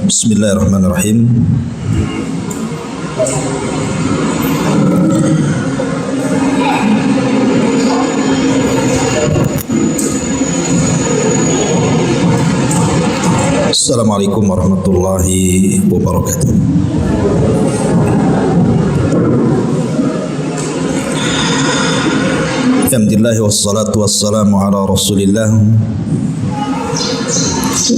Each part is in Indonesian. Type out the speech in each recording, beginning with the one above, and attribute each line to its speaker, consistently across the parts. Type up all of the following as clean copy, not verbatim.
Speaker 1: Bismillahirrahmanirrahim. Assalamualaikum warahmatullahi wabarakatuh. Alhamdulillah wassalatu wassalamu ala Rasulillah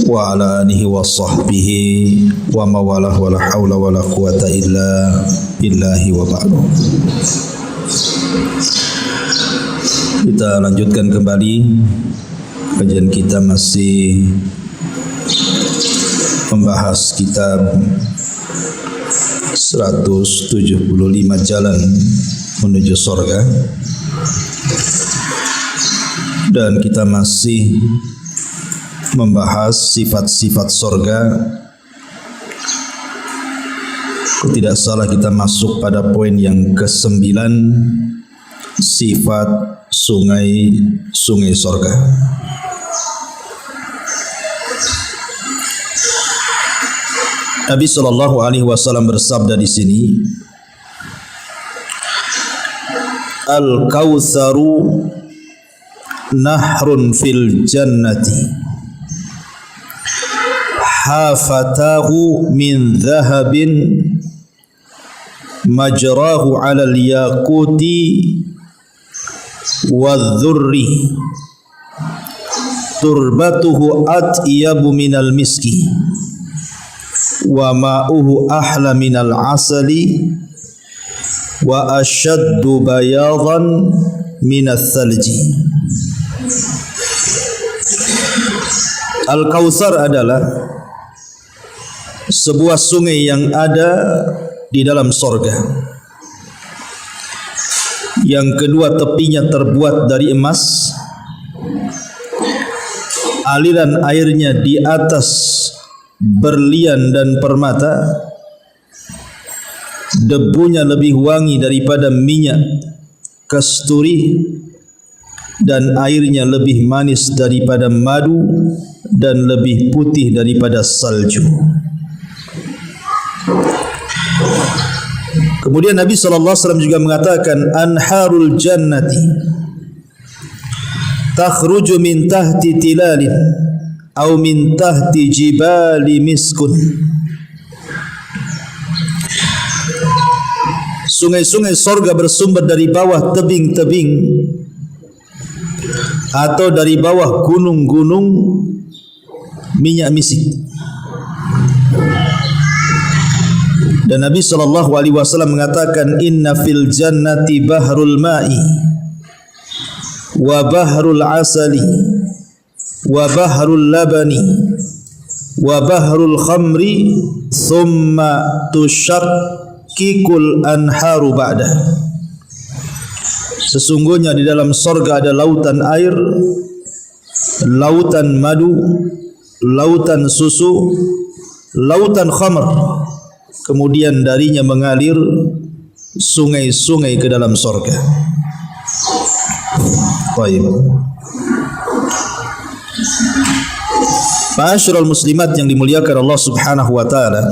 Speaker 1: wa ala alihi wa sahbihi wa mawalah wa la hawla wa la quwata illa billahi wa ba'du. Kita lanjutkan kembali kajian kita, masih membahas kitab 175 jalan menuju surga, dan kita masih membahas sifat-sifat surga. Kalau tidak salah kita masuk pada poin yang ke-9, sifat sungai-sungai surga. Nabi sallallahu alaihi wasallam bersabda di sini, Al-Kautsaru nahrun fil jannati hafatahu min dhahabin majrahu 'alal yaquti wadh-dhurri turbatuhu atyabu minal miski wa ma'uhu ahla minal asali wa ashaddu bayadan minal thalji. Al-Kautsar adalah sebuah sungai yang ada di dalam sorga. Yang kedua, tepinya terbuat dari emas. Aliran airnya di atas berlian dan permata. Debunya lebih wangi daripada minyak kasturi, dan airnya lebih manis daripada madu, dan lebih putih daripada salju. Kemudian Nabi SAW juga mengatakan, Anharul jannati takhruju min tahti tilalin au min tahti jibali miskun. Sungai-sungai sorga bersumber dari bawah tebing-tebing atau dari bawah gunung-gunung minyak misik. Dan Nabi SAW mengatakan, Inna fil jannati bahrul ma'i wa bahrul asali wa bahrul labani wa bahrul khamri thumma tushakkikul anharu ba'dah. Sesungguhnya di dalam sorga ada lautan air, lautan madu, lautan susu, lautan khamr. Kemudian darinya mengalir sungai-sungai ke dalam sorga. Baik. Ma'asyiral muslimat yang dimuliakan Allah Subhanahu wa taala,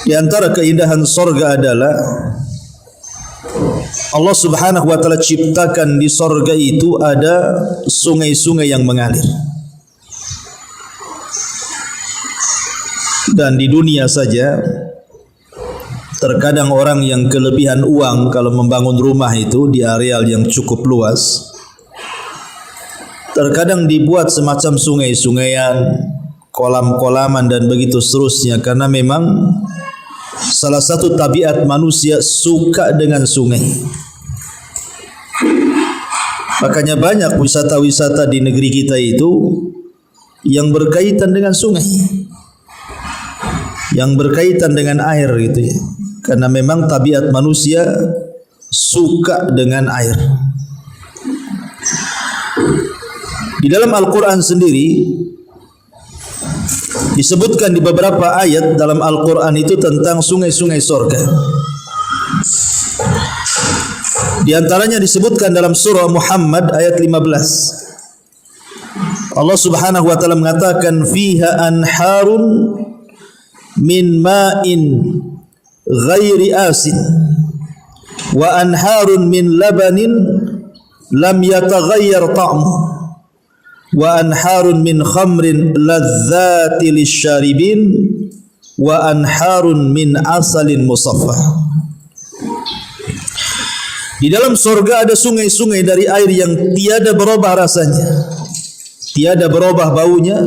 Speaker 1: di antara keindahan sorga adalah Allah Subhanahu wa taala ciptakan di sorga itu ada sungai-sungai yang mengalir. Dan di dunia saja terkadang orang yang kelebihan uang kalau membangun rumah itu di areal yang cukup luas, terkadang dibuat semacam sungai-sungaian, kolam-kolaman dan begitu seterusnya, karena memang salah satu tabiat manusia suka dengan sungai. Makanya banyak wisata-wisata di negeri kita itu yang berkaitan dengan sungai, yang berkaitan dengan air gitu ya. Karena memang tabiat manusia suka dengan air. Di dalam Al-Quran sendiri disebutkan di beberapa ayat dalam Al-Quran itu tentang sungai-sungai surga. Di antaranya disebutkan dalam surah Muhammad ayat 15. Allah Subhanahu wa taala mengatakan fiha anharun min ma'in ghairi asin wa anharun min labanin lam yataghayyar ta'muhu wa anharun min khamrin ladzati lisyaribin wa anharun min asalin musaffah. Di dalam surga ada sungai-sungai dari air yang tiada berubah rasanya, tiada berubah baunya,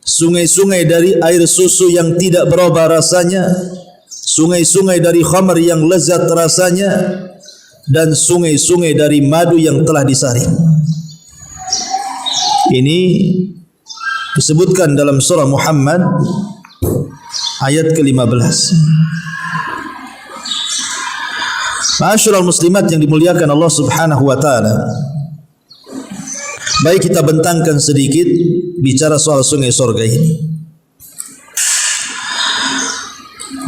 Speaker 1: sungai-sungai dari air susu yang tidak berubah rasanya, sungai-sungai dari khamr yang lezat rasanya, dan sungai-sungai dari madu yang telah disaring. Ini disebutkan dalam surah Muhammad ayat ke-15. Ma'asyiral muslimat yang dimuliakan Allah Subhanahu wa taala. Baik, kita bentangkan sedikit bicara soal sungai surga ini.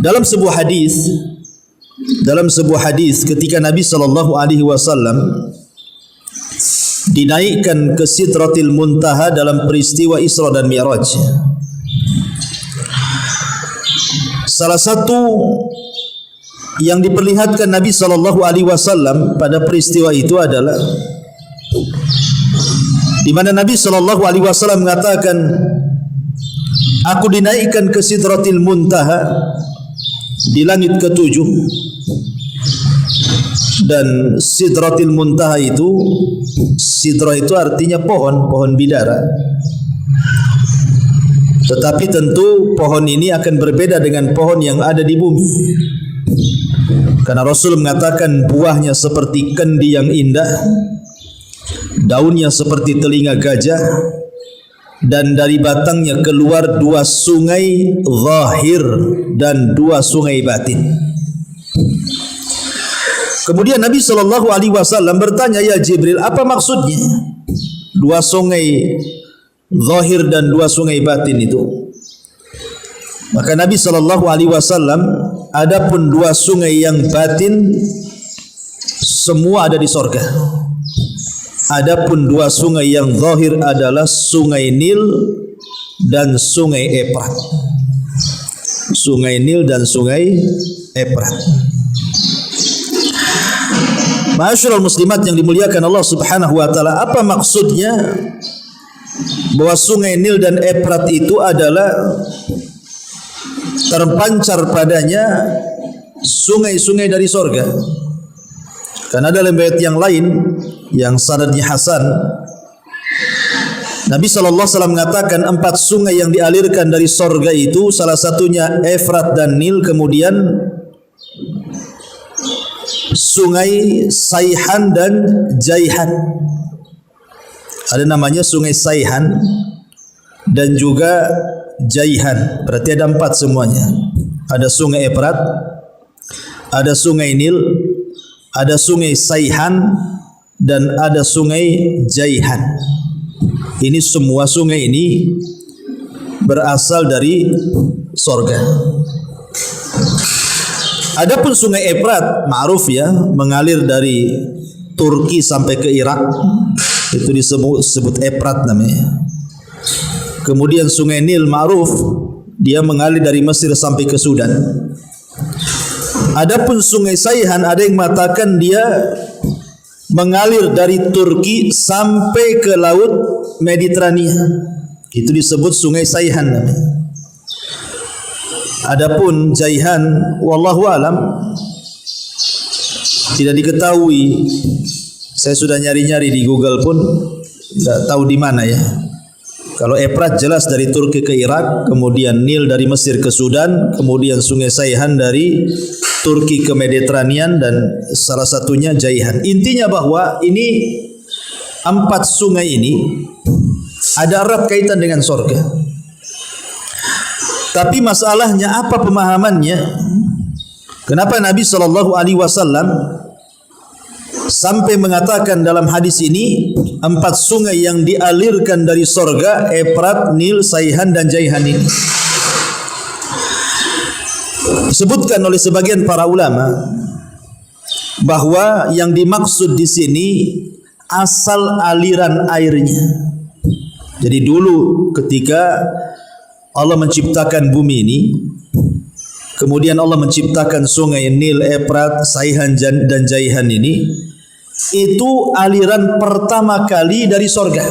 Speaker 1: Dalam sebuah hadis ketika Nabi sallallahu alaihi wasallam dinaikkan ke Sidratil Muntaha dalam peristiwa Isra dan Mi'raj, salah satu yang diperlihatkan Nabi sallallahu alaihi wasallam pada peristiwa itu adalah di mana Nabi sallallahu alaihi wasallam mengatakan, aku dinaikkan ke Sidratil Muntaha di langit ke-7, dan Sidratil Muntaha itu, Sidrah itu artinya pohon bidara. Tetapi tentu pohon ini akan berbeda dengan pohon yang ada di bumi. Karena Rasul mengatakan buahnya seperti kendi yang indah, daunnya seperti telinga gajah, dan dari batangnya keluar 2 sungai zahir dan 2 sungai batin. Kemudian Nabi SAW bertanya, ya Jibril, apa maksudnya 2 sungai zahir dan 2 sungai batin itu? Maka Nabi SAW, adapun 2 sungai yang batin semua ada di sorga. Adapun 2 sungai yang zahir adalah sungai Nil dan sungai Efrat. Sungai Nil dan sungai Efrat. Ma'asyiral muslimat yang dimuliakan Allah Subhanahu wa taala, apa maksudnya bahwa sungai Nil dan Efrat itu adalah terpancar padanya sungai-sungai dari sorga? Karena ada riwayat yang lain yang sanadnya hasan, Nabi SAW mengatakan 4 sungai yang dialirkan dari sorga itu, salah satunya Efrat dan Nil, kemudian sungai Sayhan dan Jaihan. Ada namanya sungai Sayhan dan juga Jaihan, berarti ada 4 semuanya. Ada sungai Efrat, ada sungai Nil, ada sungai Sayhan, dan ada sungai Jaihan. Ini semua sungai ini berasal dari sorga. Adapun sungai Efrat, ma'ruf ya, mengalir dari Turki sampai ke Irak, itu disebut Efrat namanya. Kemudian sungai Nil, ma'ruf, dia mengalir dari Mesir sampai ke Sudan. Adapun sungai Sayhan, ada yang mengatakan dia mengalir dari Turki sampai ke laut Mediterania. Itu disebut sungai Sayhan namanya. Adapun Jaihan, wallahu alam, tidak diketahui. Saya sudah nyari-nyari di Google pun tidak tahu di mana ya. Kalau Efrat jelas dari Turki ke Irak, kemudian Nil dari Mesir ke Sudan, kemudian sungai Sayhan dari Turki ke Mediterranean, dan salah satunya Jaihan. Intinya bahwa ini 4 sungai ini ada erat kaitan dengan sorga. Tapi masalahnya apa pemahamannya? Kenapa Nabi SAW sampai mengatakan dalam hadis ini 4 sungai yang dialirkan dari sorga, Efrat, Nil, Sayhan, dan Jaihan ini? Disebutkan oleh sebagian para ulama bahwa yang dimaksud di sini asal aliran airnya. Jadi dulu ketika Allah menciptakan bumi ini, kemudian Allah menciptakan sungai Nil, Efrat, Saihan dan Jaihan ini, itu aliran pertama kali dari sorga,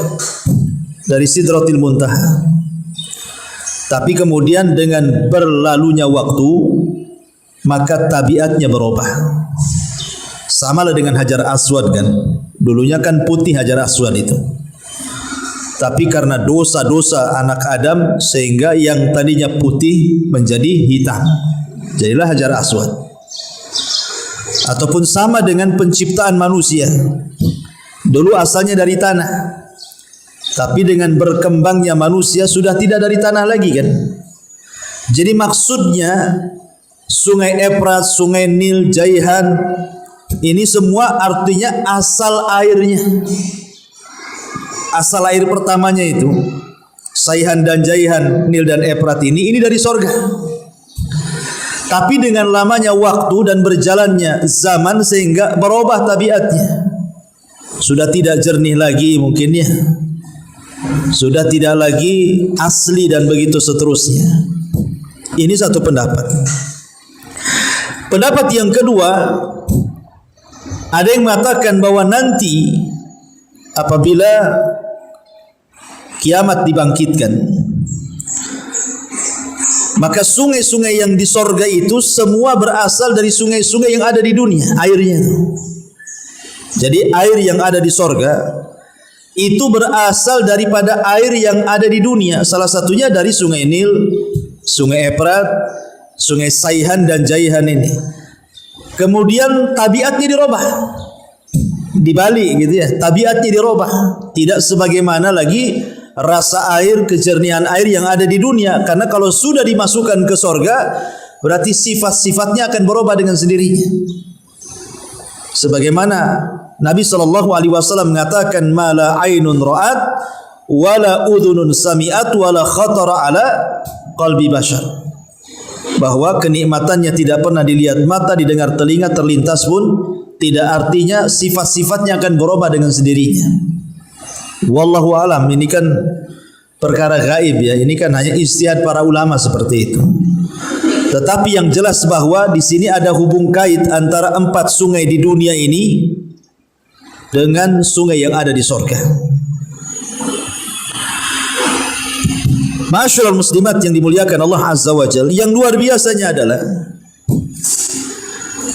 Speaker 1: dari Sidratil Muntaha. Tapi kemudian dengan berlalunya waktu, maka tabiatnya berubah. Sama lah dengan Hajar Aswad kan. Dulunya kan putih Hajar Aswad itu. Tapi karena dosa-dosa anak Adam, sehingga yang tadinya putih menjadi hitam. Jadilah Hajar Aswad. Ataupun sama dengan penciptaan manusia. Dulu asalnya dari tanah, tapi dengan berkembangnya manusia sudah tidak dari tanah lagi kan. Jadi maksudnya Sungai Efrat, Sungai Nil, Jaihan, ini semua artinya asal airnya. Asal air pertamanya itu Saihan dan Jaihan, Nil dan Efrat ini dari sorga. Tapi dengan lamanya waktu dan berjalannya zaman sehingga berubah tabiatnya. Sudah tidak jernih lagi mungkinnya. Sudah tidak lagi asli dan begitu seterusnya. Ini satu pendapat. Pendapat yang kedua, ada yang mengatakan bahwa nanti apabila kiamat dibangkitkan, maka sungai-sungai yang di sorga itu semua berasal dari sungai-sungai yang ada di dunia, airnya. Jadi air yang ada di sorga itu berasal daripada air yang ada di dunia. Salah satunya dari Sungai Nil, Sungai Efrat, Sungai Saihan dan Jaihan ini. Kemudian tabiatnya dirubah, dibalik gitu ya. Tabiatnya dirubah, tidak sebagaimana lagi rasa air, kejernihan air yang ada di dunia. Karena kalau sudah dimasukkan ke sorga, berarti sifat-sifatnya akan berubah dengan sendirinya. Sebagaimana Nabi SAW mengatakan, "Mala ainun ra'at, wala udhunun sami'at, wala khatara ala qalbi bashar." Bahwa kenikmatannya tidak pernah dilihat mata, didengar telinga, terlintas pun tidak artinya sifat-sifatnya akan berubah dengan sendirinya. Wallahu alam, ini kan perkara gaib ya. Ini kan hanya ijtihad para ulama seperti itu. Tetapi yang jelas bahwa di sini ada hubung kait antara 4 sungai di dunia ini dengan sungai yang ada di sorga. Ma'asyiral muslimat yang dimuliakan Allah Azza wa Jalla, yang luar biasanya adalah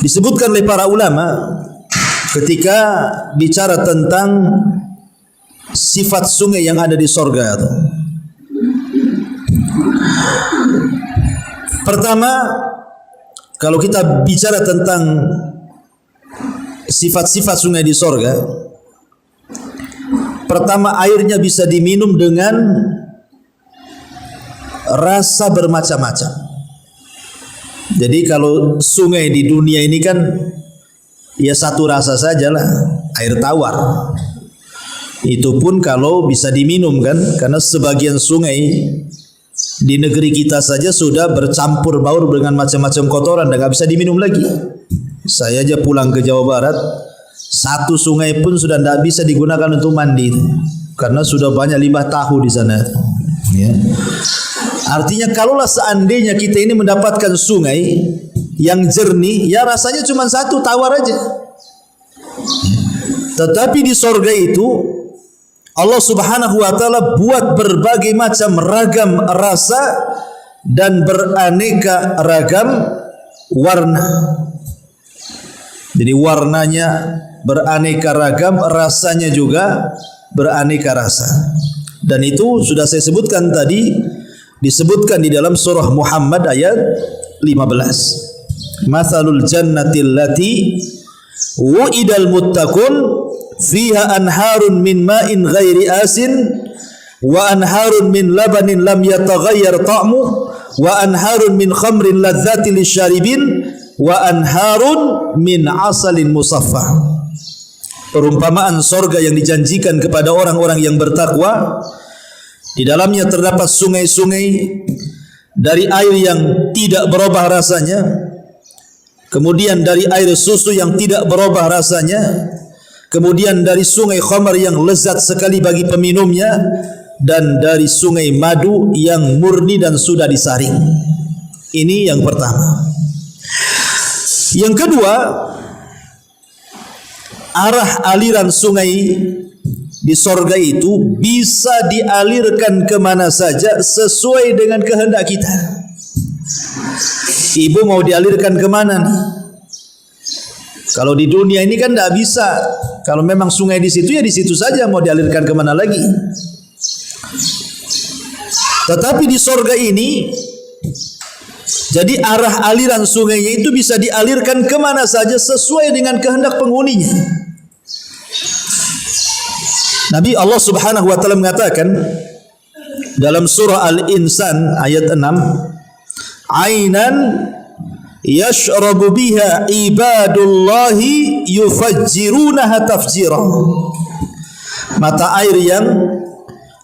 Speaker 1: disebutkan oleh para ulama ketika bicara tentang sifat sungai yang ada di sorga. Pertama, kalau kita bicara tentang sifat-sifat sungai di sorga, pertama airnya bisa diminum dengan rasa bermacam-macam. Jadi kalau sungai di dunia ini kan ya satu rasa sajalah, air tawar. Itu pun kalau bisa diminum kan, karena sebagian sungai di negeri kita saja sudah bercampur baur dengan macam-macam kotoran dan nggak bisa diminum lagi. Saya aja pulang ke Jawa Barat, satu sungai pun sudah tidak bisa digunakan untuk mandi karena sudah banyak limbah tahu di sana. Ya. Artinya kalaulah seandainya kita ini mendapatkan sungai yang jernih, ya rasanya cuma satu, tawar aja. Tetapi di sorga itu Allah Subhanahu wa taala buat berbagai macam ragam rasa dan beraneka ragam warna. Jadi warnanya beraneka ragam, rasanya juga beraneka rasa. Dan itu sudah saya sebutkan tadi, disebutkan di dalam surah Muhammad ayat 15. Mathalul jannati allati wu'idal muttaqun fiha anharun min ma'in ghairi asin wa anharun min labanin lam yataghayyar ta'mu wa anharun min khamrin ladzati lisyaribin wa anharun min asalin musaffah. Perumpamaan sorga yang dijanjikan kepada orang-orang yang bertakwa, di dalamnya terdapat sungai-sungai dari air yang tidak berubah rasanya, kemudian dari air susu yang tidak berubah rasanya, kemudian dari sungai khamar yang lezat sekali bagi peminumnya, dan dari sungai madu yang murni dan sudah disaring. Ini yang pertama. Yang kedua, arah aliran sungai di sorga itu bisa dialirkan kemana saja sesuai dengan kehendak kita. Ibu mau dialirkan kemana nih? Kalau di dunia ini kan tidak bisa. Kalau memang sungai di situ ya di situ saja, mau dialirkan kemana lagi. Tetapi di sorga ini, jadi arah aliran sungainya itu bisa dialirkan kemana saja sesuai dengan kehendak penghuninya. Nabi Allah Subhanahu wa taala mengatakan dalam surah Al-Insan ayat 6, "Ainan yashrabu biha ibadullahi yufajjirunaha tafjira." Mata air yang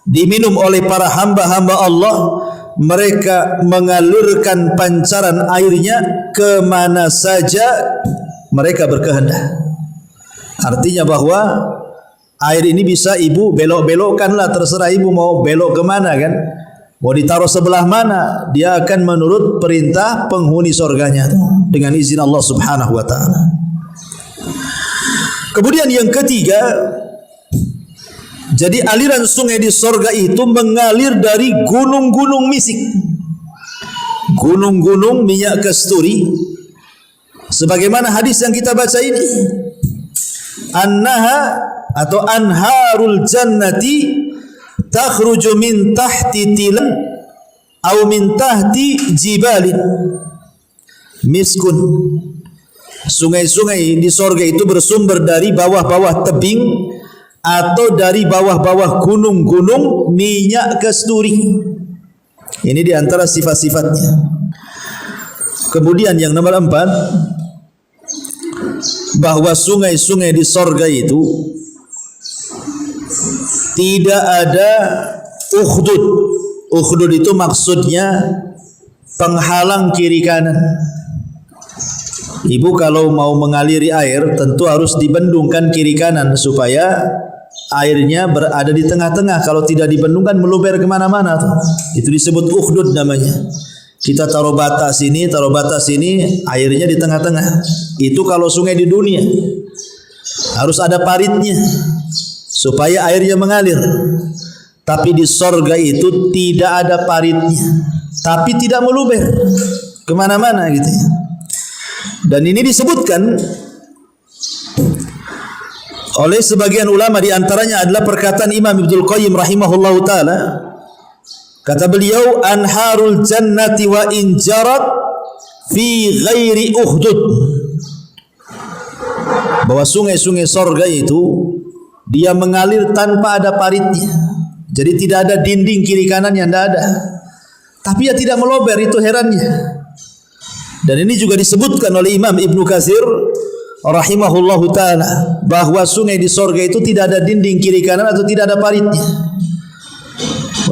Speaker 1: diminum oleh para hamba-hamba Allah, mereka mengalirkan pancaran airnya kemana saja mereka berkehendak. Artinya bahwa air ini bisa ibu belok-belokkan lah, terserah ibu mau belok kemana kan, mau ditaruh sebelah mana, dia akan menurut perintah penghuni surganya dengan izin Allah Subhanahu wa taala. Kemudian yang ketiga, jadi aliran sungai di surga itu mengalir dari gunung-gunung misik, gunung-gunung minyak kasturi, sebagaimana hadis yang kita baca ini, annaha atau anharul jannati takhruju min tahti tilan atau min tahti jibalin miskun. Sungai-sungai di surga itu bersumber dari bawah-bawah tebing atau dari bawah-bawah gunung-gunung minyak kasturi. Ini di antara sifat-sifatnya. Kemudian yang nomor 4, bahwa sungai-sungai di surga itu tidak ada ukhdud. Ukhdud itu maksudnya penghalang kiri kanan. Ibu kalau mau mengaliri air tentu harus dibendungkan kiri kanan supaya airnya berada di tengah-tengah. Kalau tidak dibendungkan meluber kemana-mana tuh. Itu disebut ukhdud namanya. Kita taruh bata sini, airnya di tengah-tengah. Itu kalau sungai di dunia harus ada paritnya supaya airnya mengalir. Tapi di sorga itu tidak ada paritnya, tapi tidak meluber kemana-mana gitu ya. Dan ini disebutkan oleh sebagian ulama, di antaranya adalah perkataan Imam Ibnul Qayyim rahimahullahu taala. Kata beliau, anharul jannati wa in jarat fi ghairi ukhdud, bahwa sungai-sungai sorga itu dia mengalir tanpa ada paritnya. Jadi tidak ada dinding kiri kanan yang tidak ada, tapi ya tidak melober. Itu herannya. Dan ini juga disebutkan oleh Imam Ibnu Katsir rahimahullahu taala, bahwa sungai di sorga itu tidak ada dinding kiri kanan atau tidak ada paritnya,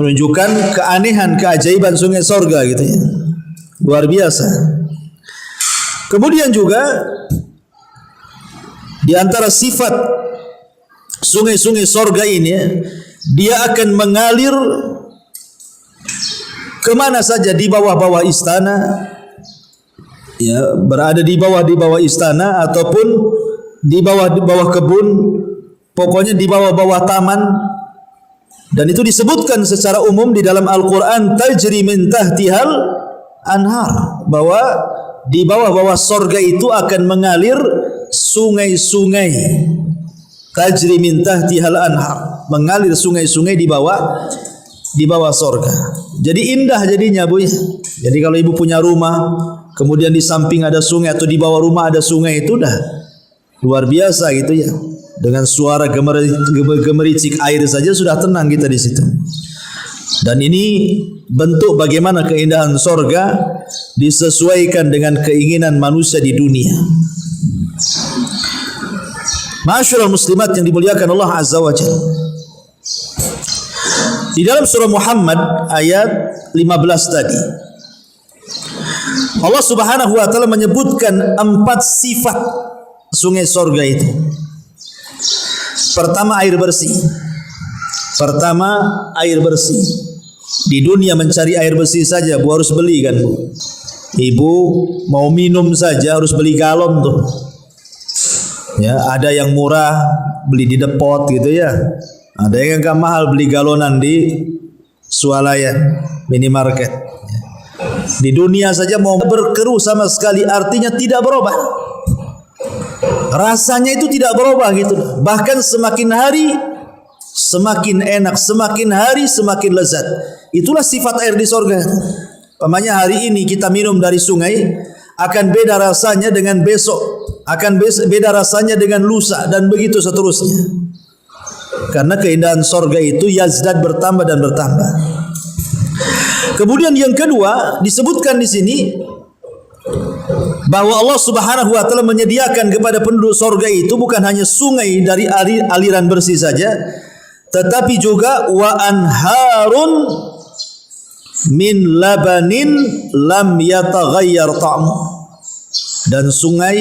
Speaker 1: menunjukkan keanehan, keajaiban sungai sorga gitu ya. Luar biasa. Kemudian juga di antara sifat sungai-sungai sorga ini, dia akan mengalir kemana saja di bawah-bawah istana, ya, berada di bawah istana ataupun di bawah kebun, pokoknya di bawah taman. Dan itu disebutkan secara umum di dalam Al-Quran, tajri min tahtihal anhar, bahwa di bawah sorga itu akan mengalir sungai-sungai. Tajri min tahtihal anhar, mengalir sungai-sungai di bawah sorga. Jadi indah jadinya bu ya. Jadi kalau ibu punya rumah, kemudian di samping ada sungai atau di bawah rumah ada sungai, itu dah luar biasa gitu ya. Dengan suara gemericik air saja sudah tenang kita di situ. Dan ini bentuk bagaimana keindahan sorga disesuaikan dengan keinginan manusia di dunia. Ma'asyiral muslimat yang dimuliakan Allah Azza wa Jalla, di dalam surah Muhammad ayat 15 tadi, Allah Subhanahu wa taala menyebutkan 4 sifat sungai sorga itu. Pertama, air bersih. Pertama, air bersih. Di dunia mencari air bersih saja Bu harus beli kan Bu. Ibu mau minum saja harus beli galon tuh. Ya, ada yang murah beli di depot gitu ya. Ada yang agak mahal beli galonan di swalayan, minimarket. Di dunia saja mau berkeruh sama sekali artinya tidak berubah. Rasanya itu tidak berubah gitu. Bahkan semakin hari semakin enak, semakin hari semakin lezat. Itulah sifat air di sorga. Pamannya hari ini kita minum dari sungai akan beda rasanya dengan besok, akan beda rasanya dengan lusa dan begitu seterusnya. Karena keindahan sorga itu yazdad, bertambah dan bertambah. Kemudian yang kedua disebutkan di sini bahwa Allah Subhanahu wa taala menyediakan kepada penduduk sorga itu bukan hanya sungai dari aliran bersih saja, tetapi juga wa anharun min labanin lam yataghayyar ta'mu, dan sungai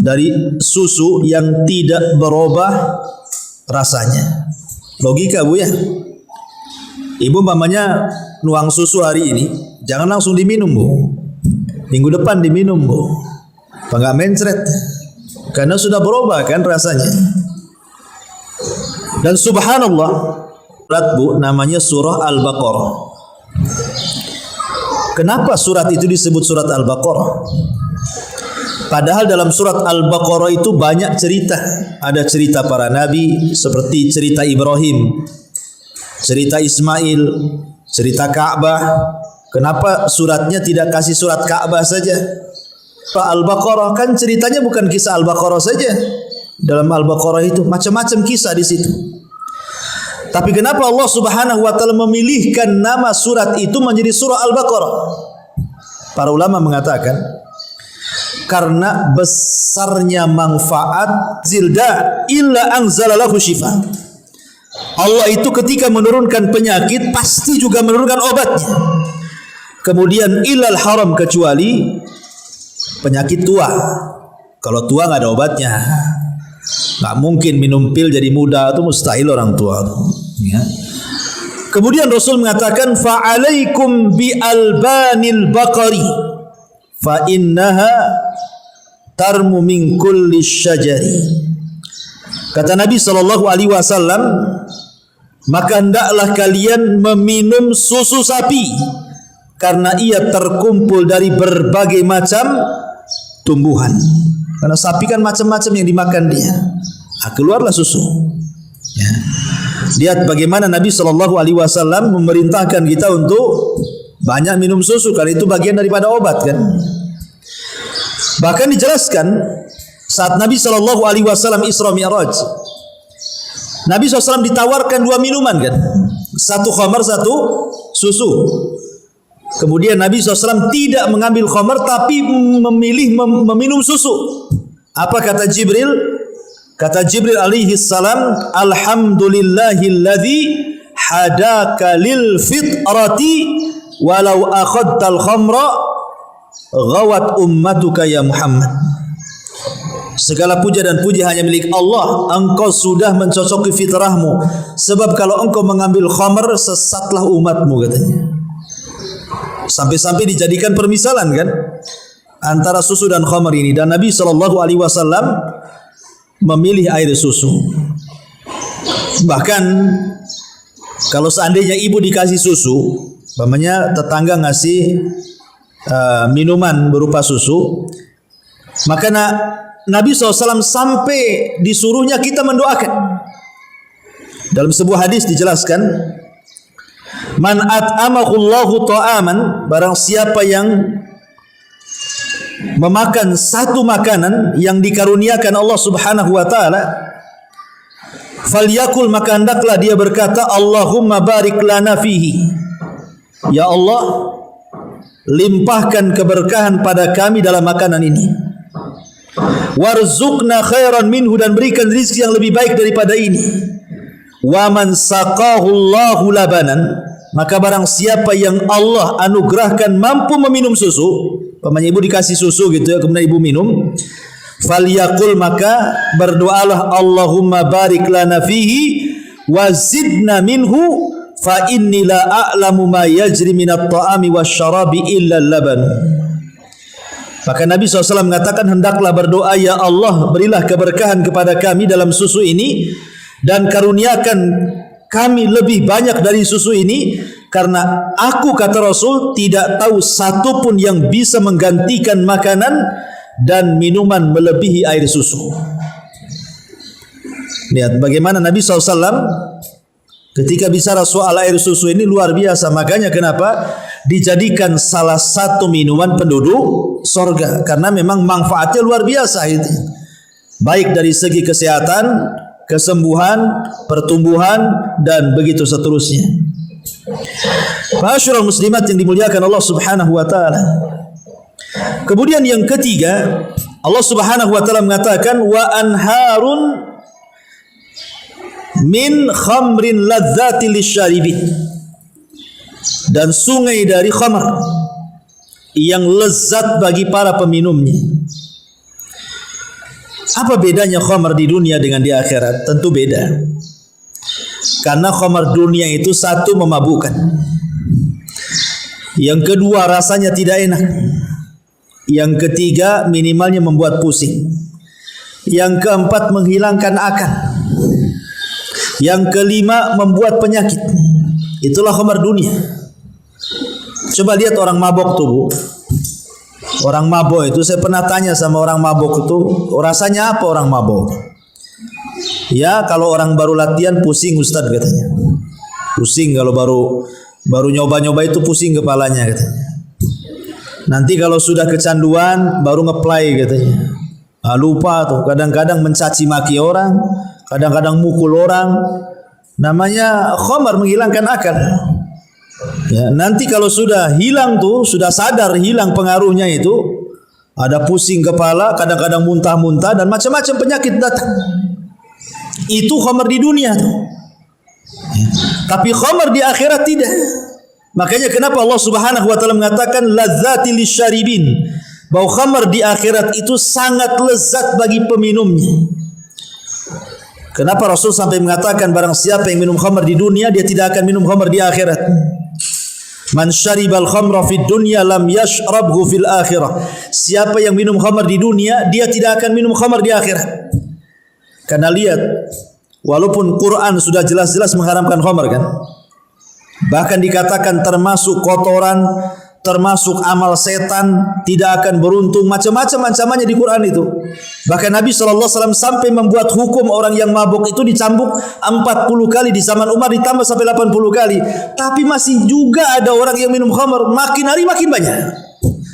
Speaker 1: dari susu yang tidak berubah rasanya. Logika Bu ya. Ibu mamanya nuang susu hari ini, jangan langsung diminum Bu. Minggu depan diminum Bu. Apa enggak mencret? Karena sudah berubah kan rasanya. Dan subhanallah, surat Bu namanya surah Al-Baqarah. Kenapa surat itu disebut surat Al-Baqarah? Padahal dalam surat Al-Baqarah itu banyak cerita. Ada cerita para nabi seperti cerita Ibrahim, cerita Ismail, cerita Ka'bah. Kenapa suratnya tidak kasih surat Ka'bah saja? Al-Baqarah kan ceritanya bukan kisah Al-Baqarah saja. Dalam Al-Baqarah itu macam-macam kisah di situ. Tapi kenapa Allah Subhanahu wa taala memilihkan nama surat itu menjadi surah Al-Baqarah? Para ulama mengatakan karena besarnya manfaat zilda illa anzalalahu syifa. Allah itu ketika menurunkan penyakit pasti juga menurunkan obatnya. Kemudian ilal haram, kecuali penyakit tua. Kalau tua nggak ada obatnya. Nggak mungkin minum pil jadi muda, itu mustahil orang tua. Ya. Kemudian Rasul mengatakan fa'alaikum bi albanil baqari fa innaha tarmu min kulli syajari. Kata Nabi sallallahu alaihi wasallam, maka hendaklah kalian meminum susu sapi karena ia terkumpul dari berbagai macam tumbuhan. Karena sapi kan macam-macam yang dimakan dia. Keluarlah susu. Ya. Lihat bagaimana Nabi SAW memerintahkan kita untuk banyak minum susu, karena itu bagian daripada obat kan. Bahkan dijelaskan saat Nabi SAW Isra Mi'raj, Nabi SAW ditawarkan dua minuman kan, satu khamar, satu susu. Kemudian Nabi SAW tidak mengambil khamar tapi memilih meminum susu. Apa kata Jibril? Kata Jibril alaihi salam, alhamdulillahilladzi hadaka lil fitrati walau akhadtal khamra ghawat ummatuka ya Muhammad. Segala puja dan puji hanya milik Allah. Engkau sudah mencocoki fitrahmu, sebab kalau engkau mengambil khamar sesatlah umatmu, katanya. Sampai-sampai dijadikan permisalan kan antara susu dan khamar ini, dan Nabi SAW memilih air susu. Bahkan kalau seandainya ibu dikasih susu, umpamanya tetangga ngasih minuman berupa susu, maka Nabi SAW sampai disuruhnya kita mendoakan. Dalam sebuah hadis dijelaskan, man at'amahullahu ta'aman, barang siapa yang memakan satu makanan yang dikaruniakan Allah Subhanahu wa taala, falyakul, maka hendaklah dia berkata, Allahumma barik lana fihi, ya Allah limpahkan keberkahan pada kami dalam makanan ini, warzuqna khairan minhu, dan berikan rezeki yang lebih baik daripada ini, wa man saqahu Allahu labanan, maka barang siapa yang Allah anugerahkan mampu meminum susu, pamannya ibu dikasih susu gitu ya, kemudian ibu minum, falyaqul, maka berdoalah Allahumma barik lana fihi wa zidna minhu fa inni la a'lamu ma yajri minat ta'ami wasyarabi illa laban. Maka Nabi SAW mengatakan, hendaklah berdoa, ya Allah berilah keberkahan kepada kami dalam susu ini dan karuniakan kami lebih banyak dari susu ini, karena aku, kata Rasul, tidak tahu satu pun yang bisa menggantikan makanan dan minuman melebihi air susu. Lihat bagaimana Nabi SAW ketika bicara soal air susu ini luar biasa. Makanya kenapa dijadikan salah satu minuman penduduk sorga, karena memang manfaatnya luar biasa itu, baik dari segi kesehatan, kesembuhan, pertumbuhan, dan begitu seterusnya. Ma'asyiral muslimat yang dimuliakan Allah Subhanahu wa taala. Kemudian yang ketiga, Allah Subhanahu wa taala mengatakan, wa anharun min khamrin ladzati lisyaribin, dan sungai dari khamar yang lezat bagi para peminumnya. Apa bedanya khamar di dunia dengan di akhirat? Tentu beda. Karena khamar dunia itu satu, memabukkan. Yang kedua, rasanya tidak enak. Yang ketiga, minimalnya membuat pusing. Yang keempat, menghilangkan akal. Yang kelima, membuat penyakit. Itulah khamar dunia. Coba lihat orang mabok tuh, Bu. Orang mabok itu, saya pernah tanya sama orang mabok itu, rasanya apa orang mabok? Ya, kalau orang baru latihan pusing Ustaz katanya. Pusing kalau baru nyoba-nyoba itu pusing kepalanya katanya. Nanti kalau sudah kecanduan baru ngeplay katanya. Lupa tuh, kadang-kadang mencaci maki orang, kadang-kadang mukul orang. Namanya khamar, menghilangkan akal. Ya, nanti kalau sudah hilang tuh, sudah sadar hilang pengaruhnya itu, ada pusing kepala, kadang-kadang muntah-muntah dan macam-macam penyakit datang. Itu khamar di dunia tuh. Ya. Tapi khamar di akhirat tidak. Makanya kenapa Allah Subhanahu wa taala mengatakan ladzati lisyaribin, bahwa khamar di akhirat itu sangat lezat bagi peminumnya. Kenapa Rasul sampai mengatakan barang siapa yang minum khamar di dunia, dia tidak akan minum khamar di akhirat. Man syaribal khamra fid dunya lam yashrabhu fil akhirah. Siapa yang minum khamar di dunia, dia tidak akan minum khamar di akhirat. Karena lihat, walaupun Quran sudah jelas-jelas mengharamkan khamar kan, bahkan dikatakan termasuk kotoran, termasuk amal setan, tidak akan beruntung, macam-macam ancamannya di Quran itu. Bahkan Nabi SAW sampai membuat hukum orang yang mabuk itu dicambuk 40 kali di zaman Umar, ditambah sampai 80 kali. Tapi masih juga ada orang yang minum khamar, makin hari makin banyak,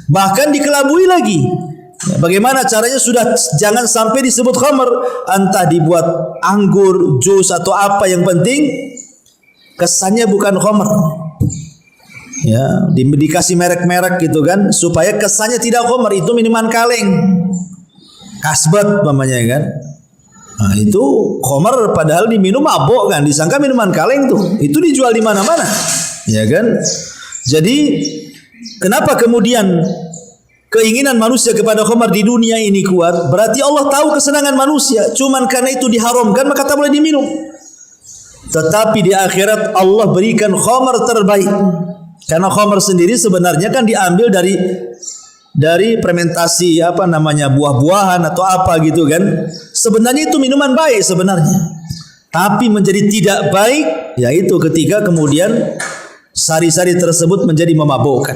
Speaker 1: bahkan dikelabui lagi. Bagaimana caranya? Sudah jangan sampai disebut khamar, entah dibuat anggur, jus atau apa, yang penting kesannya bukan khamar. Ya, dikasih merek-merek gitu kan, supaya kesannya tidak khamar. Itu minuman kaleng, kasbat namanya kan. Nah, itu khamar padahal diminum mabok kan, disangka minuman kaleng tuh. Itu dijual di mana-mana, ya kan? Jadi kenapa kemudian keinginan manusia kepada khamar di dunia ini kuat? Berarti Allah tahu kesenangan manusia, cuman karena itu diharamkan maka tak boleh diminum. Tetapi di akhirat Allah berikan khamar terbaik. Karena khamar sendiri sebenarnya kan diambil dari fermentasi apa namanya, buah-buahan atau apa gitu kan. Sebenarnya itu minuman baik sebenarnya. Tapi menjadi tidak baik yaitu ketika kemudian sari-sari tersebut menjadi memabukkan.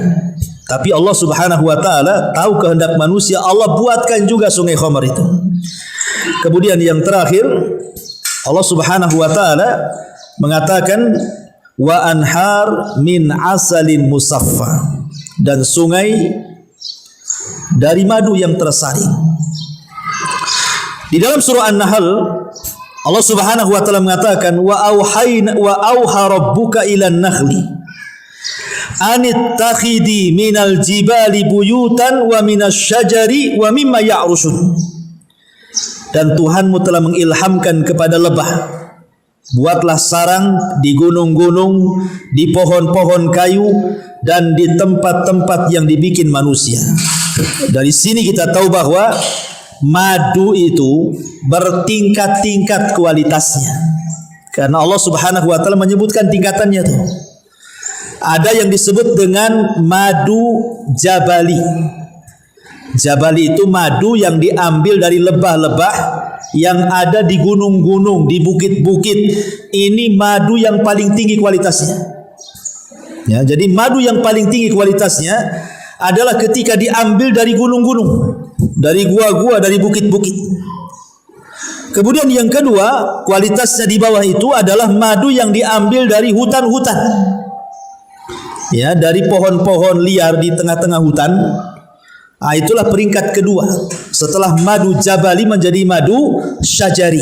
Speaker 1: Tapi Allah Subhanahu wa taala tahu kehendak manusia, Allah buatkan juga sungai khamar itu. Kemudian yang terakhir, Allah Subhanahu wa taala mengatakan wa anhar min asalin musaffa, dan sungai dari madu yang tersaring. Di dalam surah An-Nahl Allah Subhanahu wa taala mengatakan wa auha rabbuka ilan nakhli anittakhidi minal jibali buyutan wa minas syajari wa mimma ya'rushun. Dan Tuhanmu telah mengilhamkan kepada lebah, buatlah sarang di gunung-gunung, di pohon-pohon kayu, dan di tempat-tempat yang dibikin manusia. Dari sini kita tahu bahwa madu itu bertingkat-tingkat kualitasnya. Karena Allah Subhanahu wa taala menyebutkan tingkatannya tuh. Ada yang disebut dengan madu jabali. Jabali itu madu yang diambil dari lebah-lebah yang ada di gunung-gunung, di bukit-bukit. Ini madu yang paling tinggi kualitasnya. Ya, jadi madu yang paling tinggi kualitasnya adalah ketika diambil dari gunung-gunung, dari gua-gua, dari bukit-bukit. Kemudian yang kedua, kualitasnya di bawah itu adalah madu yang diambil dari hutan-hutan. Ya, dari pohon-pohon liar di tengah-tengah hutan. Nah, itulah peringkat kedua. Setelah madu jabali menjadi madu syajari.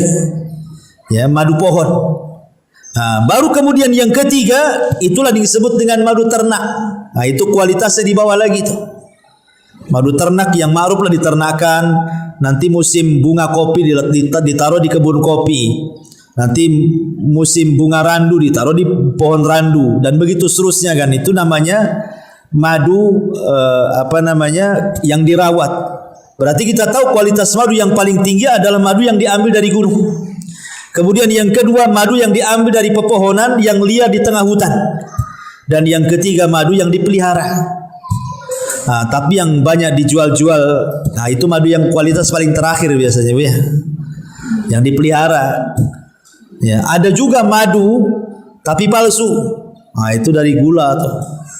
Speaker 1: Ya, madu pohon. Nah, baru kemudian yang ketiga, itulah disebut dengan madu ternak. Nah, itu kualitasnya di bawah lagi tuh. Madu ternak yang ma'ruf lah diternakan. Nanti musim bunga kopi ditaruh di kebun kopi. Nanti musim bunga randu ditaruh di pohon randu dan begitu seterusnya kan. Itu namanya madu yang dirawat. Berarti kita tahu kualitas madu yang paling tinggi adalah madu yang diambil dari gunung. Kemudian yang kedua madu yang diambil dari pepohonan yang liar di tengah hutan. Dan yang ketiga madu yang dipelihara. Nah, tapi yang banyak dijual-jual, nah itu madu yang kualitas paling terakhir biasanya ya. Yang dipelihara. Ya, ada juga madu tapi palsu. Nah, itu dari gula tuh.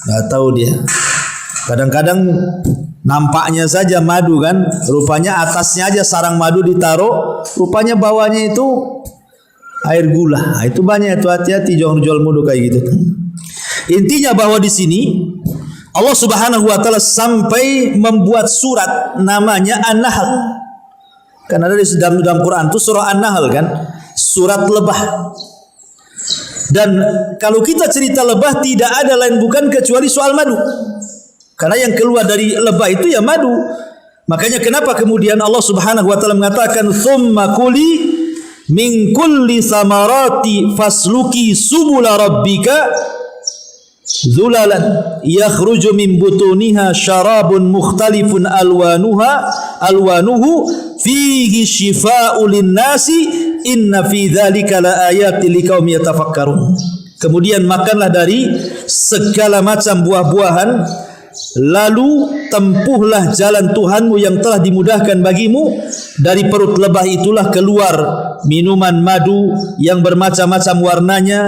Speaker 1: Enggak tahu dia. Kadang-kadang nampaknya saja madu kan, rupanya atasnya aja sarang madu ditaruh, rupanya bawahnya itu air gula. Nah, itu banyak itu, hati-hati jangan jual madu kayak gitu. Intinya bahwa di sini Allah Subhanahu wa taala sampai membuat surat namanya An-Nahl. Kan ada di dalam Quran itu surah An-Nahl kan, surat lebah. Dan kalau kita cerita lebah tidak ada lain bukan kecuali soal madu. Karena yang keluar dari lebah itu ya madu. Makanya kenapa kemudian Allah Subhanahu wa taala mengatakan tsumma kuli min kulli samarati fasluki subula rabbika zulalan yakhruju min butuniha syarabun mukhtalifun alwanuhu fihi shifaa'un lin-nasi inna fi dzalika laayatin liqaumin yatafakkarun. Kemudian makanlah dari segala macam buah-buahan, lalu tempuhlah jalan Tuhanmu yang telah dimudahkan bagimu. Dari perut lebah itulah keluar minuman madu yang bermacam-macam warnanya.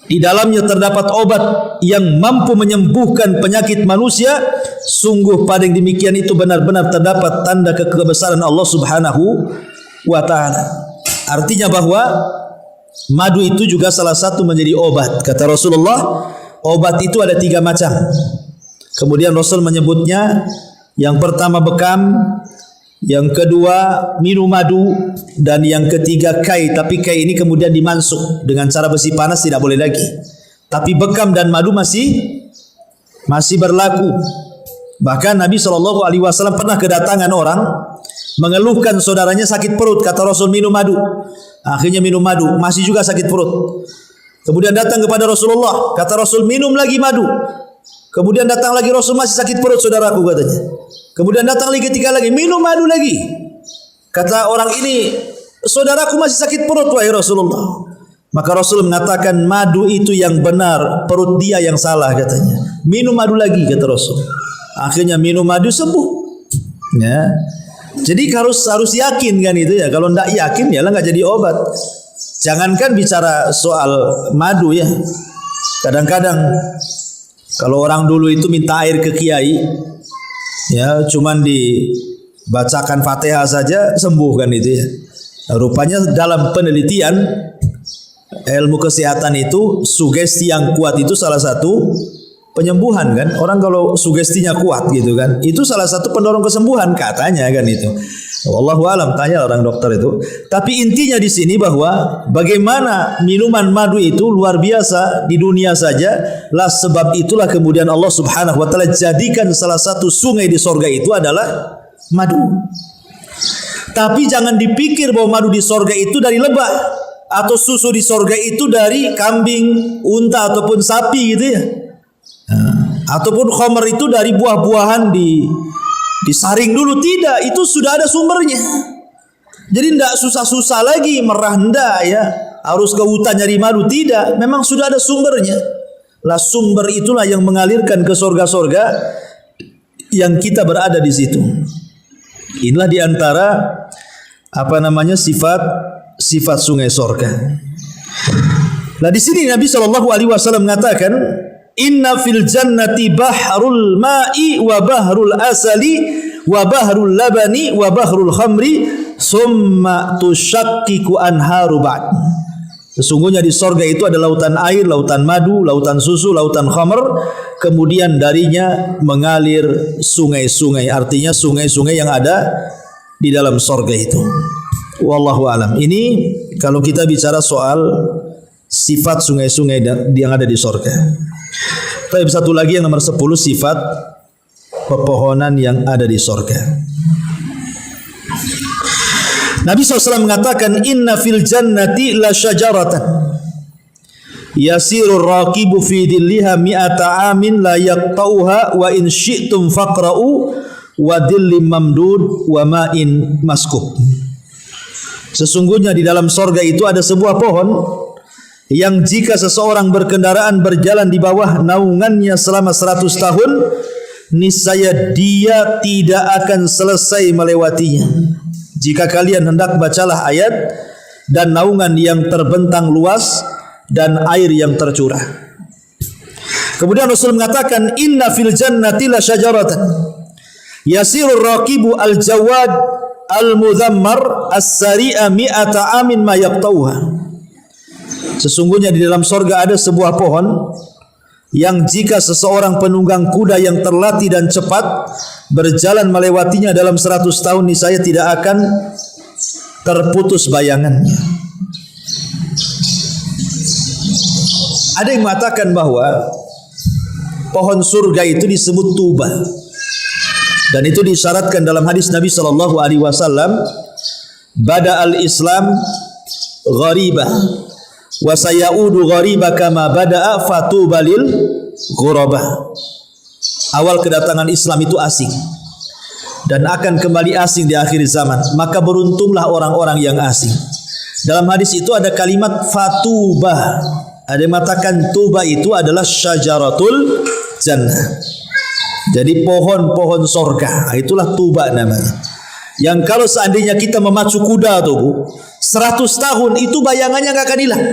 Speaker 1: Di dalamnya terdapat obat yang mampu menyembuhkan penyakit manusia. Sungguh pada yang demikian itu benar-benar terdapat tanda kebesaran Allah Subhanahu wa ta'ala. Artinya bahwa madu itu juga salah satu menjadi obat. Kata Rasulullah, obat itu ada 3 macam. Kemudian Rasul menyebutnya, yang pertama bekam, yang kedua minum madu, dan yang ketiga kai. Tapi kai ini kemudian dimansuk dengan cara besi panas, tidak boleh lagi. Tapi bekam dan madu masih berlaku. Bahkan Nabi SAW pernah kedatangan orang mengeluhkan saudaranya sakit perut. Kata Rasul, minum madu. Akhirnya minum madu, masih juga sakit perut. Kemudian datang kepada Rasulullah, kata Rasul, minum lagi madu. Kemudian datang lagi Rasul, masih sakit perut saudaraku katanya. Kemudian datang lagi ketiga lagi, minum madu lagi. Kata orang ini, saudaraku masih sakit perut wahai Rasulullah. Maka Rasul mengatakan, madu itu yang benar, perut dia yang salah katanya. Minum madu lagi kata Rasul. Akhirnya minum madu sembuh. Ya. Jadi harus yakin kan itu ya. Kalau tidak yakin ya lah nggak jadi obat. Jangankan bicara soal madu ya. Kadang-kadang kalau orang dulu itu minta air ke kiai, ya cuman dibacakan Fatihah saja sembuh kan itu ya. Nah, rupanya dalam penelitian ilmu kesehatan itu sugesti yang kuat itu salah satu penyembuhan kan. Orang kalau sugestinya kuat gitu kan, itu salah satu pendorong kesembuhan katanya kan itu. Wallahu alam, tanya orang dokter itu. Tapi intinya di sini bahwa bagaimana minuman madu itu luar biasa di dunia saja. Lah sebab itulah kemudian Allah Subhanahu wa taala jadikan salah satu sungai di sorga itu adalah madu. Tapi jangan dipikir bahwa madu di sorga itu dari lebah, atau susu di sorga itu dari kambing, unta ataupun sapi gitu ya. Ataupun khamr itu dari buah-buahan disaring dulu, tidak, itu sudah ada sumbernya. Jadi tidak susah-susah lagi merah, enggak ya. harus ke hutan nyari madu, tidak. Memang sudah ada sumbernya. Lah sumber itulah yang mengalirkan ke sorga-sorga yang kita berada di situ. Inilah diantara sifat sungai sorga. Nah di sini Nabi SAW mengatakan, Inna fil jannati bahrul ma'i wa bahrul asali wa bahrul labani wa bahrul khamri summa tushakkiku anharu ba'd. Sesungguhnya di sorga itu ada lautan air, lautan madu, lautan susu, lautan khamr, kemudian darinya mengalir sungai-sungai, artinya sungai-sungai yang ada di dalam sorga itu. Wallahu alam. Ini kalau kita bicara soal sifat sungai-sungai yang ada di sorga. Tapi satu lagi yang nomor 10, sifat pepohonan yang ada di sorga. Nabi SAW mengatakan, Inna fil jannati la syajaratan yasirur raqibu fi dhilliha mi'ata amin la yaqta'uha wa in syi'tum faqra'u wa dhillim mamdud wa ma'in maskub. Sesungguhnya di dalam sorga itu ada sebuah pohon yang jika seseorang berkendaraan berjalan di bawah naungannya selama 100 tahun, niscaya dia tidak akan selesai melewatinya. Jika kalian hendak, bacalah ayat dan naungan yang terbentang luas dan air yang tercurah. Kemudian Rasul mengatakan, Inna fil jannati la syajaratan yasirur raqibu al-jawad al-mudhammar as-sari'a mi'ata amin ma yaqtauha. Sesungguhnya di dalam sorga ada sebuah pohon yang jika seseorang penunggang kuda yang terlatih dan cepat berjalan melewatinya dalam 100 tahun, niscaya tidak akan terputus bayangannya. Ada yang mengatakan bahwa pohon surga itu disebut tuba, dan itu disyaratkan dalam hadis Nabi SAW, Bada al-Islam gharibah wa sayaudu ghariba kama bada'a fatuba lil ghurabah. Awal kedatangan Islam itu asing dan akan kembali asing di akhir zaman, maka beruntunglah orang-orang yang asing. Dalam hadis itu ada kalimat fatubah. Ada yang mengatakan tuba itu adalah syajaratul jannah. Jadi pohon-pohon sorga, itulah tuba namanya. Yang kalau seandainya kita memacu kuda tuh Bu, 100 tahun itu bayangannya nggak akan hilang.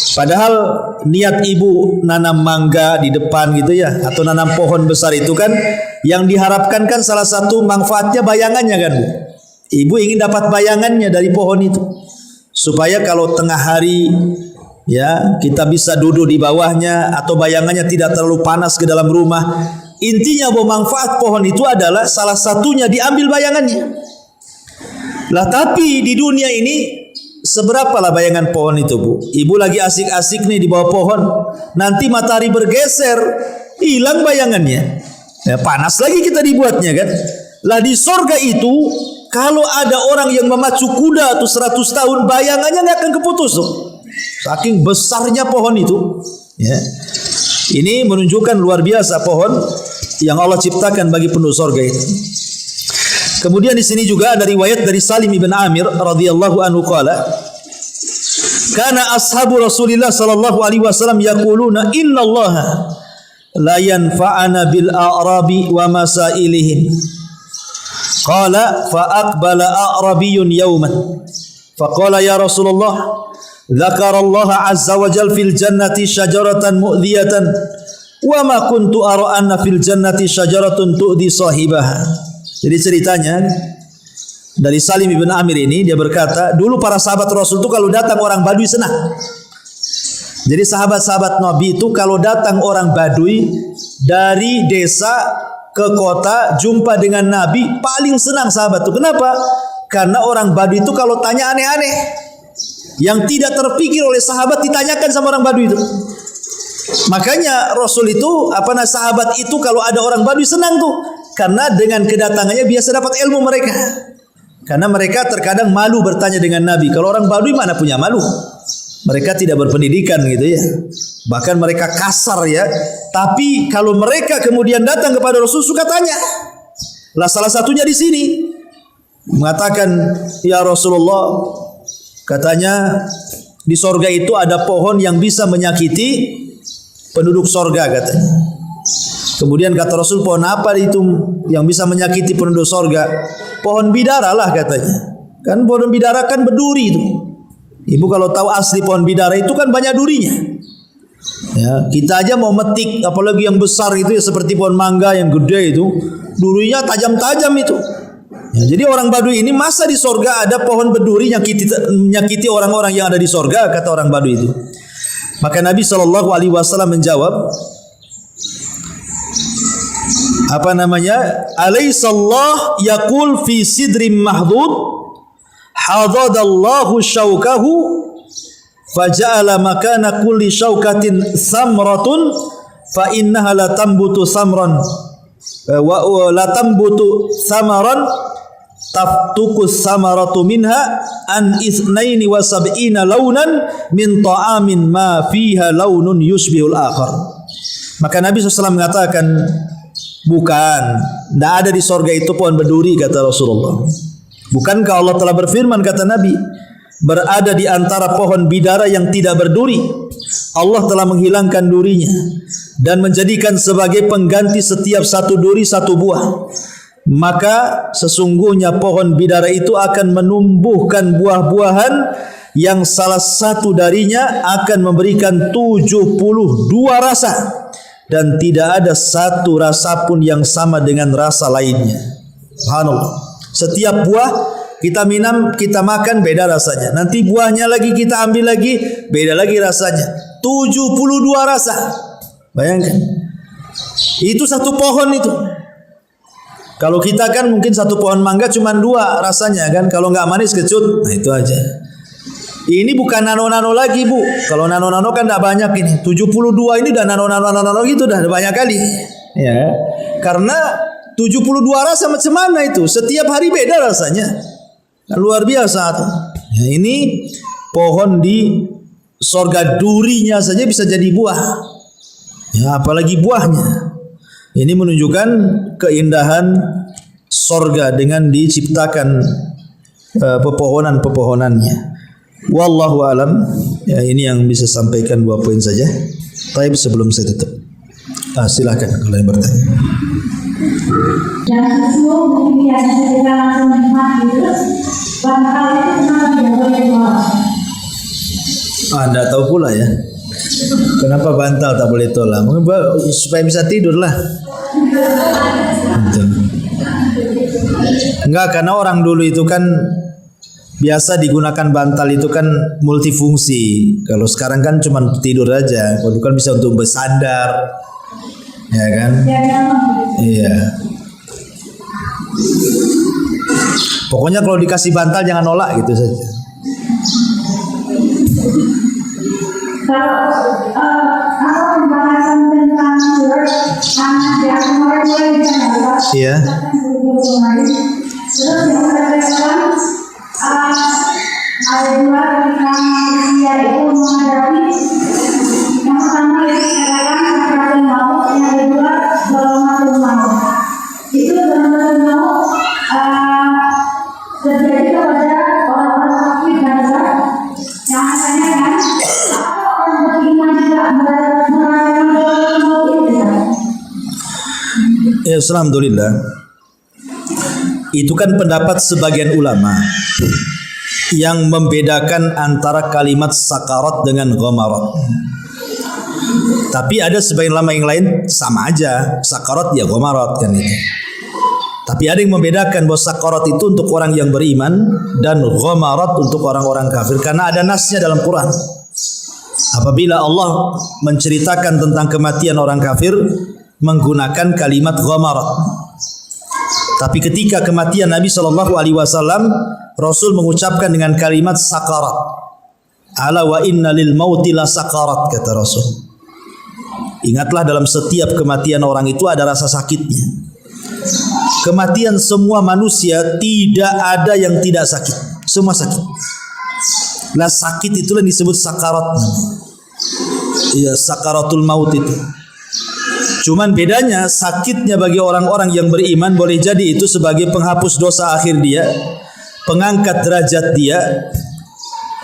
Speaker 1: Padahal niat ibu nanam mangga di depan gitu ya, atau nanam pohon besar itu kan, yang diharapkan kan salah satu manfaatnya bayangannya kan Bu. Ibu ingin dapat bayangannya dari pohon itu, supaya kalau tengah hari ya kita bisa duduk di bawahnya, atau bayangannya tidak terlalu panas ke dalam rumah. Intinya bahwa manfaat pohon itu adalah salah satunya diambil bayangannya. Lah tapi di dunia ini seberapa lah bayangan pohon itu Bu? Ibu lagi asik-asik nih di bawah pohon, nanti matahari bergeser, hilang bayangannya. Ya, panas lagi kita dibuatnya kan. Lah di sorga itu kalau ada orang yang memacu kuda tuh 100 tahun, bayangannya nggak akan keputus tuh. Saking besarnya pohon itu. Ya. Ini menunjukkan luar biasa pohon yang Allah ciptakan bagi penduduk sorga itu. Kemudian di sini juga ada riwayat dari Salim ibn Amir radhiyallahu anhu qala, kana ashabu Rasulillah sallallahu alaihi wasallam yaquluna innallaha la yanfa'ana bil a'rabi wa masailihim. Qala fa aqbala a'rabiyyun yawman faqala ya Rasulullah dzakarallaha azza wa jalla fil jannati syajaratan mu'dhiyatan wa ma kuntu ara anna fil jannati syajaratun tu'dhi sahibaha. Jadi ceritanya dari Salim ibn Amir ini, dia berkata, dulu para sahabat Rasul itu kalau datang orang Badui senang. Jadi sahabat-sahabat Nabi itu kalau datang orang Badui dari desa ke kota jumpa dengan Nabi, paling senang sahabat itu. Kenapa? Karena orang Badui itu kalau tanya aneh-aneh yang tidak terpikir oleh sahabat ditanyakan sama orang Badui itu. Makanya Rasul itu sahabat itu kalau ada orang Badui senang tuh, karena dengan kedatangannya biasa dapat ilmu mereka. Karena mereka terkadang malu bertanya dengan Nabi. Kalau orang Badui mana punya malu? Mereka tidak berpendidikan gitu ya. Bahkan mereka kasar ya. Tapi kalau mereka kemudian datang kepada Rasul suka tanya. Lah salah satunya di sini mengatakan, ya Rasulullah, Katanya di sorga itu ada pohon yang bisa menyakiti penduduk sorga katanya. Kemudian kata Rasul, pohon apa itu yang bisa menyakiti penduduk sorga? Pohon bidara lah katanya. Kan pohon bidara kan berduri itu. Ibu kalau tahu asli pohon bidara itu kan banyak durinya. Ya, kita aja mau metik, apalagi yang besar itu ya, seperti pohon mangga yang gede itu, durinya tajam-tajam itu. Ya, jadi orang Baduy ini masa di sorga ada pohon berduri yang menyakiti orang-orang yang ada di sorga, kata orang Baduy itu. Maka Nabi SAW menjawab, apa namanya? Alaihissallah yaqul fi sidrim mahdud hadadallahu syaukahu faja'ala makana kulli syaukatin samratun fa innaha la tambutu samran wa la tambutu samaran taftukus samaratu minha an ithnaini wa sab'ina launan min ta'amin ma fiha launun yusbihul akhar. Maka Nabi SAW mengatakan, bukan, tidak ada di sorga itu pohon berduri, kata Rasulullah. Bukankah Allah telah berfirman, kata Nabi, berada di antara pohon bidara yang tidak berduri. Allah telah menghilangkan durinya dan menjadikan sebagai pengganti setiap satu duri satu buah. Maka sesungguhnya pohon bidara itu akan menumbuhkan buah-buahan yang salah satu darinya akan memberikan 72 rasa dan tidak ada satu rasa pun yang sama dengan rasa lainnya. Subhanallah. Setiap buah kita minum, kita makan, beda rasanya. Nanti buahnya lagi kita ambil lagi, beda lagi rasanya. 72 rasa. Bayangkan. Itu satu pohon itu. Kalau kita kan mungkin satu pohon mangga cuma 2 rasanya kan. Kalau nggak manis kecut, nah itu aja. Ini bukan nano-nano lagi, Bu. Kalau nano-nano kan tidak banyak ini. 72 ini udah nano-nano gitu, udah banyak kali. Ya. Karena 72 rasa macam mana itu? Setiap hari beda rasanya. Luar biasa tuh. Ya, ini pohon di sorga, durinya saja bisa jadi buah. Ya, apalagi buahnya. Ini menunjukkan keindahan sorga dengan diciptakan pepohonan-pepohonannya. Wallahu alam. Ya, ini yang bisa sampaikan 2 poin saja. Tapi sebelum saya tutup, silakan kalau yang bertanya.
Speaker 2: Dan itu mungkin ya kita langsung nikmat gitu. Barangkali itu kenapa tidak boleh tolak?
Speaker 1: Anda tahu pula ya. Kenapa bantal tak boleh tolak? Mungkin supaya bisa tidur lah. Enggak, karena orang dulu itu kan biasa digunakan bantal itu kan multifungsi. Kalau sekarang kan cuma tidur aja. Kalau kan bisa untuk bersandar, ya kan? Iya. Pokoknya kalau dikasih bantal jangan nolak gitu saja.
Speaker 2: Kalau pembahasan tentang surat anak yang kemarin mulai kita
Speaker 1: Iya.
Speaker 2: Terus yang katakan ada 2 tentang manusia itu menghadapi yang pertama yang dikatakan sakaratul maut, yang kedua zulumatul maut. Itu zulumatul maut terjadi kepada orang-orang kafir dan berat yang katanya kan orang beriman tidak merasakan zulumatul maut itu kan?
Speaker 1: Ya, alhamdulillah. Itu kan pendapat sebagian ulama yang membedakan antara kalimat sakarat dengan ghamarat. Tapi ada sebagian ulama yang lain sama aja, sakarat ya ghamarat kan itu. Tapi ada yang membedakan bahwa sakarat itu untuk orang yang beriman dan ghamarat untuk orang-orang kafir, karena ada nasnya dalam Quran. Apabila Allah menceritakan tentang kematian orang kafir menggunakan kalimat ghamarat. Tapi ketika kematian Nabi SAW, Rasul mengucapkan dengan kalimat sakarat. Ala wa inna lil mauti la sakarat, kata Rasul. Ingatlah, dalam setiap kematian orang itu ada rasa sakitnya. Kematian semua manusia tidak ada yang tidak sakit. Semua sakit. Lah sakit itulah yang disebut sakarat. Ya, sakaratul maut itu. Cuman bedanya sakitnya bagi orang-orang yang beriman boleh jadi itu sebagai penghapus dosa akhir dia, pengangkat derajat dia,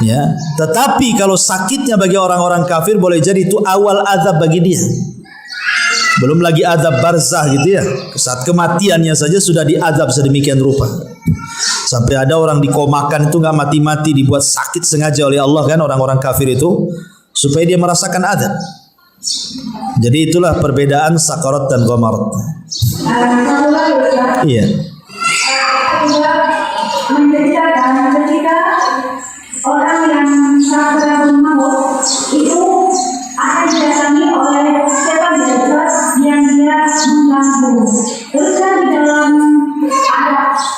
Speaker 1: Ya, tetapi kalau sakitnya bagi orang-orang kafir boleh jadi itu awal azab bagi dia. Belum lagi azab barzah gitu ya. Saat kematiannya saja sudah diazab sedemikian rupa. Sampai ada orang dikomakan itu nggak mati-mati, dibuat sakit sengaja oleh Allah kan orang-orang kafir itu supaya dia merasakan azab. Jadi itulah perbedaan sakarat dan ghamarat.
Speaker 2: Satu lagi Ustaz.
Speaker 1: Iya.
Speaker 2: Juga menceritakan ketika orang yang sakaratul maut itu akan didatangi oleh setan jahat yang dia mengganggu. Terus kan di dalam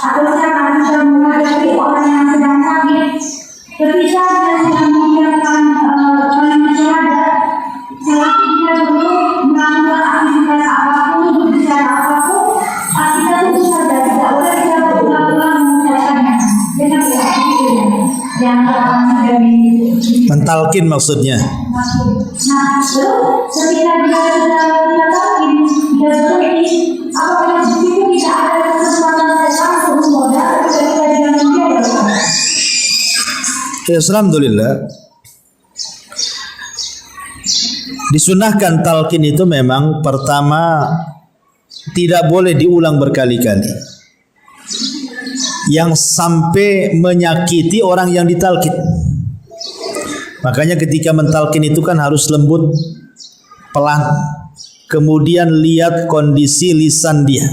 Speaker 2: ada bisa menghadapi orang yang sedang sakit. Ketika dia sedang menyiapkan kalimat syahadat, selagi dia belum melakukan aktivitas apapun, berbicara apapun, kita itu bisa tidak boleh kita berulang-ulang mengucapkannya. Jangan begitu ya. Jangan dari
Speaker 1: Mentalkin maksudnya.
Speaker 2: Nah, terus ketika dia sudah talkin, dia berhenti, apabila di situ tidak ada kesempatan setan untuk menggoda, ketika dia menjadi
Speaker 1: Ya, alhamdulillah. Disunahkan talqin itu memang pertama tidak boleh diulang berkali-kali. Yang sampai menyakiti orang yang ditalqin. Makanya ketika mentalqin itu kan harus lembut, pelan. Kemudian lihat kondisi lisan dia.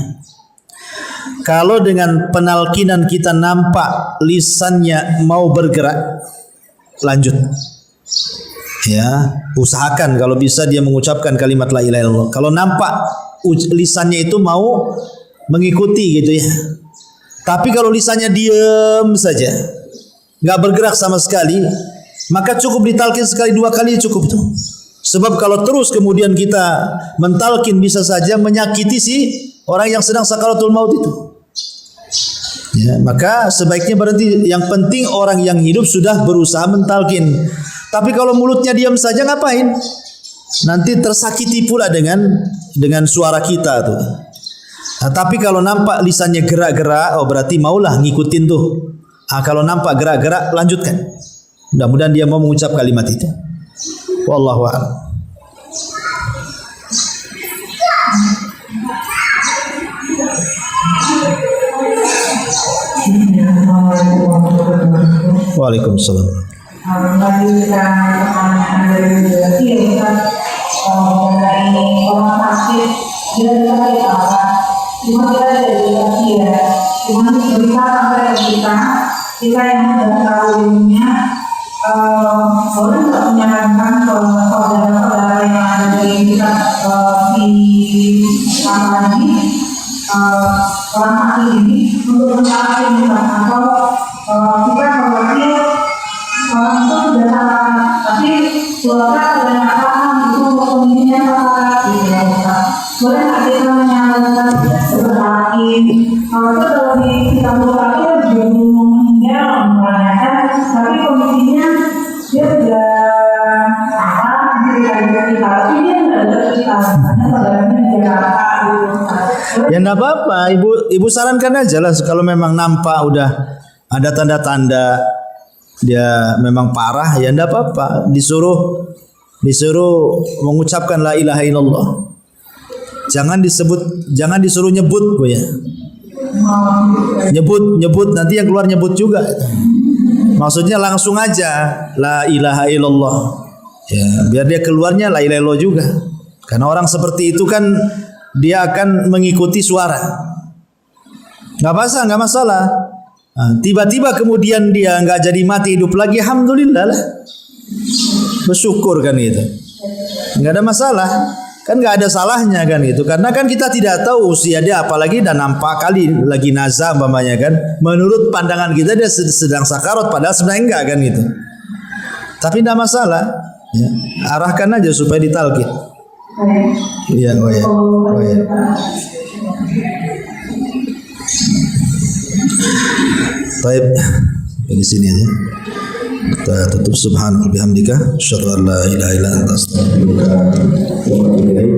Speaker 1: Kalau dengan penalkinan kita nampak lisannya mau bergerak, lanjut. Ya, usahakan kalau bisa dia mengucapkan kalimat la ilaha illallah. Kalau nampak lisannya itu mau mengikuti gitu ya. Tapi kalau lisannya diam saja, nggak bergerak sama sekali, maka cukup ditalkin sekali dua kali cukup tuh. Sebab kalau terus kemudian kita mentalkin bisa saja menyakiti si orang yang sedang sakaratul maut itu. Ya, maka sebaiknya berhenti. Yang penting orang yang hidup sudah berusaha mentalkin. Tapi kalau mulutnya diam saja ngapain? Nanti tersakiti pula dengan suara kita tuh. Nah, tapi kalau nampak lisannya gerak-gerak, oh berarti maulah ngikutin tuh. Nah, kalau nampak gerak-gerak, lanjutkan. Mudah-mudahan dia mau mengucap kalimat itu. Wallahu a'lam. Waalaikumsalam.
Speaker 3: Melanjutkan pertanyaan dari Bukti mengenai orang sakit dia sakit apa? Cuma kita dari Bukti ya, cuma berita sampai kita yang sudah tahu ilmunya, boleh nggak menyarankan saudara-saudara yang ada di kita di kamar ini orang sakit ini untuk mencari atau kita khawatir orang itu sudah salah, tapi keluarga sudah nggak paham itu kondisinya salah gitu ya Ustaz. Boleh nggak kita menyarankan seperti kalau di kita khawatir belum meninggal misalnya, tapi kondisinya dia sudah salah, tapi dia nggak ada kita, hanya saudaranya di Jakarta gitu.
Speaker 1: Ya enggak apa-apa, ibu sarankan aja lah kalau memang nampak udah ada tanda-tanda dia memang parah, ya enggak apa-apa, disuruh mengucapkan la ilaha illallah. Jangan disuruh nyebut Bu ya. Nyebut nanti yang keluar nyebut juga. Maksudnya langsung aja la ilaha illallah. Ya, biar dia keluarnya la ilaha illallah juga. Karena orang seperti itu kan dia akan mengikuti suara. Enggak masalah. Nah, tiba-tiba kemudian dia enggak jadi mati hidup lagi, alhamdulillah lah. Bersyukur kan itu. Enggak ada masalah. Kan enggak ada salahnya kan itu. Karena kan kita tidak tahu usia dia apalagi dan nampak kali lagi nazar umpamanya kan. Menurut pandangan kita dia sedang sakarat padahal sebenarnya enggak kan itu. Tapi enggak masalah. Ya, arahkan aja supaya ditalqin. Iya, oh ya. Baik, di sini aja. Kita tutup. Subhanallah bihamdika, asyhadu an la ilaha illa anta astaghfiruka wa atubu ilaik.